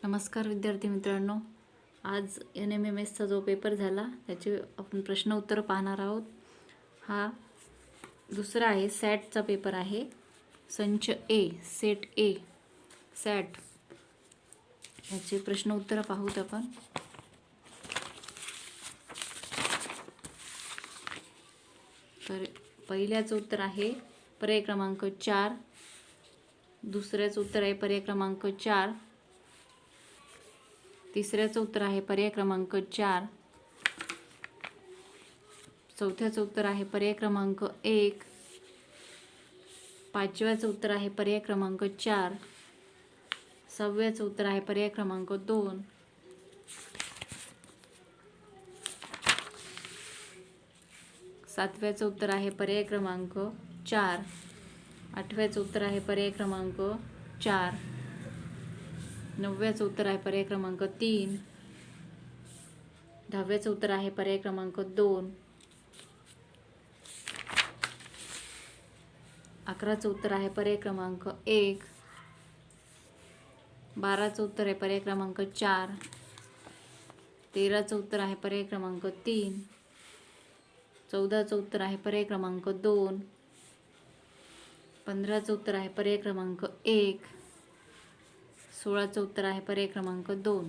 नमस्कार विद्यार्थी मित्रांनो, आज NMMSचा जो पेपर झाला त्याचे आपण प्रश्न उत्तर पाहणार आहोत। हा दुसरा आहे, सॅटचा पेपर आहे। संच ए, सेट ए, सॅट याचे प्रश्न उत्तर पाहूत आपण। तर पहिल्याचं उत्तर आहे पर्याय क्रमांक 4, दुसऱ्याचं उत्तर आहे पर्याय क्रमांक 4, तिसऱ्याचं उत्तर आहे पर्याय क्रमांक 4, चौथ्याचं उत्तर आहे पर्याय क्रमांक 1, पाचव्याचं उत्तर आहे पर्याय क्रमांक 4, सहाव्याचं उत्तर आहे पर्याय क्रमांक 2, सातव्याचं उत्तर आहे पर्याय क्रमांक 4, आठव्याचं उत्तर आहे पर्याय क्रमांक 4, नवव्याचं उत्तर आहे पर्याय क्रमांक 3, दहाव्याचं उत्तर आहे पर्याय क्रमांक 2, अकराचं उत्तर आहे पर्याय क्रमांक 1, बाराचं उत्तर आहे पर्याय क्रमांक 4, तेराचं उत्तर आहे पर्याय क्रमांक 3, चौदाचं उत्तर आहे पर्याय क्रमांक 2, 15चं उत्तर आहे पर्याय क्रमांक 1, 16चं उत्तर आहे पर्याय क्रमांक 2,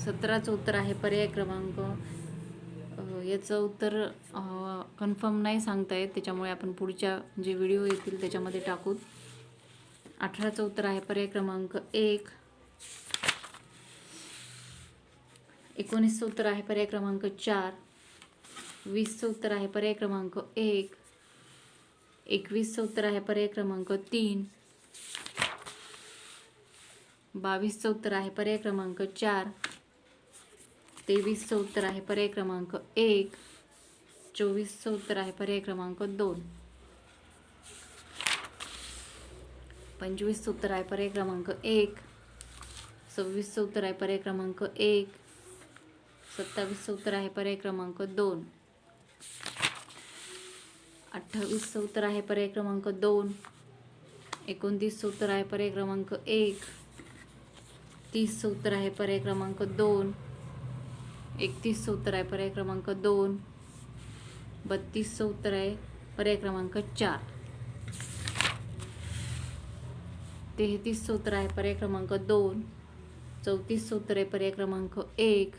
17चं उत्तर आहे पर्याय क्रमांक याचं उत्तर कन्फर्म नाही सांगता येत, त्याच्यामुळे आपण पुढच्या जे व्हिडिओ येतील त्याच्यामध्ये टाकू। 18चं उत्तर आहे पर्याय क्रमांक 1, 19चं उत्तर आहे पर्याय क्रमांक 4, 20चं उत्तर आहे पर्याय क्रमांक 1, 21चं उत्तर आहे पर्याय क्रमांक 3, 22चं उत्तर आहे पर्याय क्रमांक 4, 23चं उत्तर आहे पर्याय क्रमांक 1, 24चं उत्तर आहे पर्याय क्रमांक 2, 25चं उत्तर आहे पर्याय क्रमांक 1, 26चं उत्तर आहे पर्याय क्रमांक 1, 27चं उत्तर आहे पर्याय क्रमांक 2, 28चं उत्तर आहे पर्याय क्रमांक 2, 29चं उत्तर आहे पर्याय क्रमांक 1, 30चं उत्तर आहे पर्याय क्रमांक 2, 31चं उत्तर आहे पर्याय क्रमांक 2, 32चं उत्तर आहे पर्याय क्रमांक 4, 33चं उत्तर आहे पर्याय क्रमांक 2, 34चं उत्तर आहे पर्याय क्रमांक 1,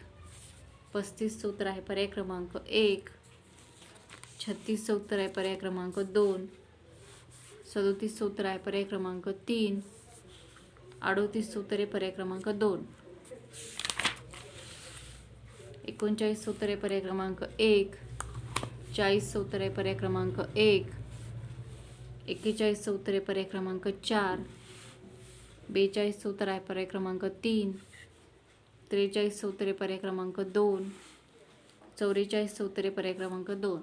35चं उत्तर आहे पर्याय क्रमांक 1, 36चं उत्तर आहे पर्याय क्रमांक 2, 37चं उत्तर आहे पर्याय क्रमांक 3, 38चं उत्तर आहे पर्याय क्रमांक 2, 39चं उत्तर आहे पर्याय क्रमांक 1, 40चं उत्तर आहे पर्याय क्रमांक 1, 41चं उत्तर आहे पर्याय क्रमांक 4, 42चं उत्तर आहे पर्याय क्रमांक 3, 43चं उत्तर आहे पर्याय क्रमांक 2, 44चं उत्तर आहे पर्याय क्रमांक 2,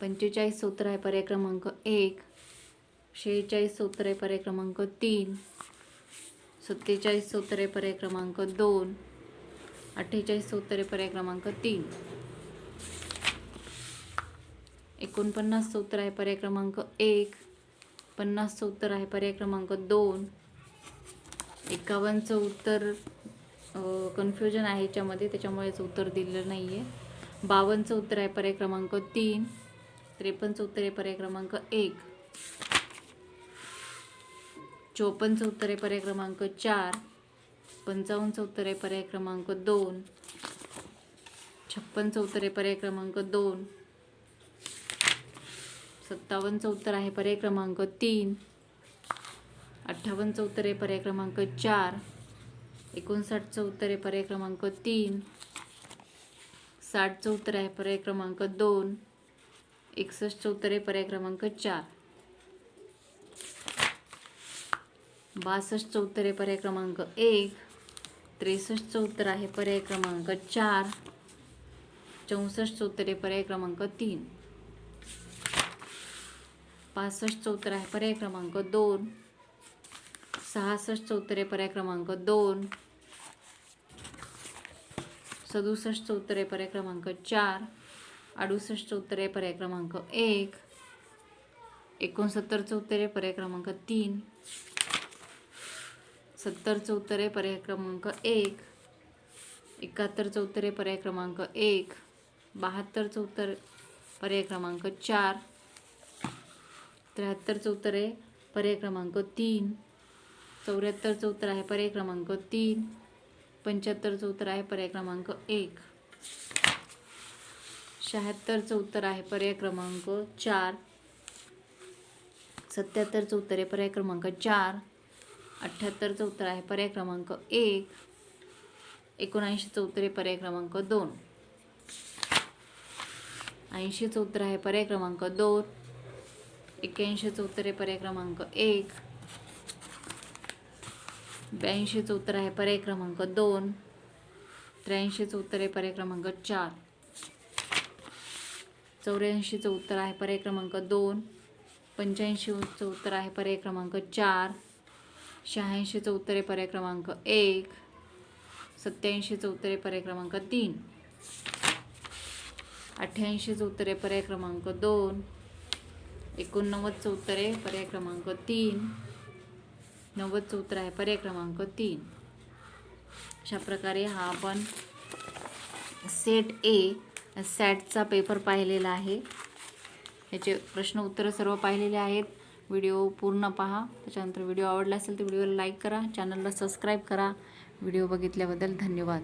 45चं उत्तर आहे पर्याय क्रमांक 1, 46चं उत्तर आहे पर्याय क्रमांक 3, 47चं उत्तर आहे पर्याय क्रमांक 2, 48चं उत्तर आहे पर्याय क्रमांक 3, 49चं उत्तर आहे पर्याय क्रमांक 1, 50चं उत्तर आहे पर्याय क्रमांक 2, 51चं उत्तर कन्फ्युजन आहे याच्यामध्ये, त्याच्यामुळे याचं उत्तर दिलेलं नाही आहे। 52चं उत्तर आहे पर्याय क्रमांक 3, 53चं उत्तर आहे पर्याय क्रमांक 1, 54चं उत्तर आहे पर्याय क्रमांक 4, 55चं उत्तर आहे पर्याय क्रमांक 2, 56चं उत्तर आहे पर्याय क्रमांक 2, 57चं उत्तर आहे पर्याय क्रमांक 3, 58चं उत्तर आहे पर्याय क्रमांक 4, 59चं उत्तर आहे पर्याय क्रमांक 3, 60चं उत्तर आहे पर्याय क्रमांक 2, 61चं उत्तर आहे पर्याय क्रमांक 4, 62चं उत्तर आहे पर्याय क्रमांक 1, 63चं उत्तर आहे पर्याय क्रमांक 4, 64चं उत्तर आहे पर्याय क्रमांक 3, 65चं उत्तर आहे पर्याय क्रमांक 2, 66चं उत्तर आहे पर्याय क्रमांक 2, 67चं उत्तर आहे पर्याय क्रमांक 4, 68चं उत्तर आहे पर्याय क्रमांक 1, 69चं उत्तर आहे पर्याय क्रमांक 3. 70चं उत्तर आहे पर्याय क्रमांक 1. 71चं उत्तर आहे पर्याय क्रमांक 1. 72चं उत्तर पर्याय क्रमांक 4. 73चं उत्तर आहे पर्याय क्रमांक 3. 74चं उत्तर आहे पर्याय क्रमांक 3. 75चं उत्तर आहे पर्याय क्रमांक 1. 76चं उत्तर आहे पर्याय क्रमांक 4. 77चं उत्तर आहे पर्याय क्रमांक 4. 78चं उत्तर आहे पर्याय क्रमांक 1. 79चं उत्तर आहे पर्याय क्रमांक 2. 80चं उत्तर आहे पर्याय क्रमांक 2. 81चं उत्तर आहे पर्याय क्रमांक 1. 82चं उत्तर आहे पर्याय क्रमांक 2. 83चं उत्तर आहे पर्याय क्रमांक 4. 84चं उत्तर आहे पर्याय क्रमांक 2. 85चं उत्तर आहे पर्याय क्रमांक 4. 86चं उत्तर आहे पर्याय क्रमांक 1. 87चं उत्तर आहे पर्याय क्रमांक 3. 88चं उत्तर आहे पर्याय क्रमांक 2. 89चं उत्तर आहे पर्याय क्रमांक 3. 90चं उत्तर आहे पर्याय क्रमांक 3. अशा प्रकारे हा आपण सेट ए सॅटचा पेपर पाहिलेला आहे. याचे प्रश्न उत्तर सर्व पाहिलेले आहेत. व्हिडिओ पूर्ण पहा. त्याच्यानंतर व्हिडिओ आवडला असेल तर व्हिडिओला लाईक करा, चॅनलला सबस्क्राईब करा. व्हिडिओ बघितल्याबद्दल धन्यवाद.